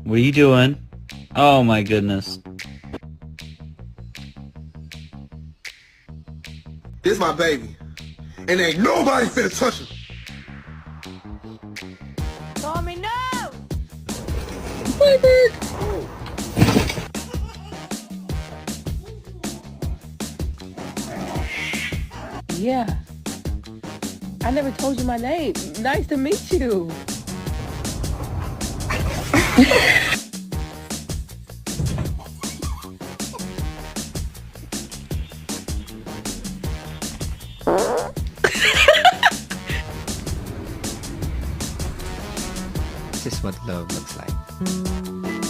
What are you doing? Oh my goodness. This my baby. And ain't nobody finna touch him. Tommy, no! Baby! Yeah. I never told you my name. Nice to meet you. This is what love looks like.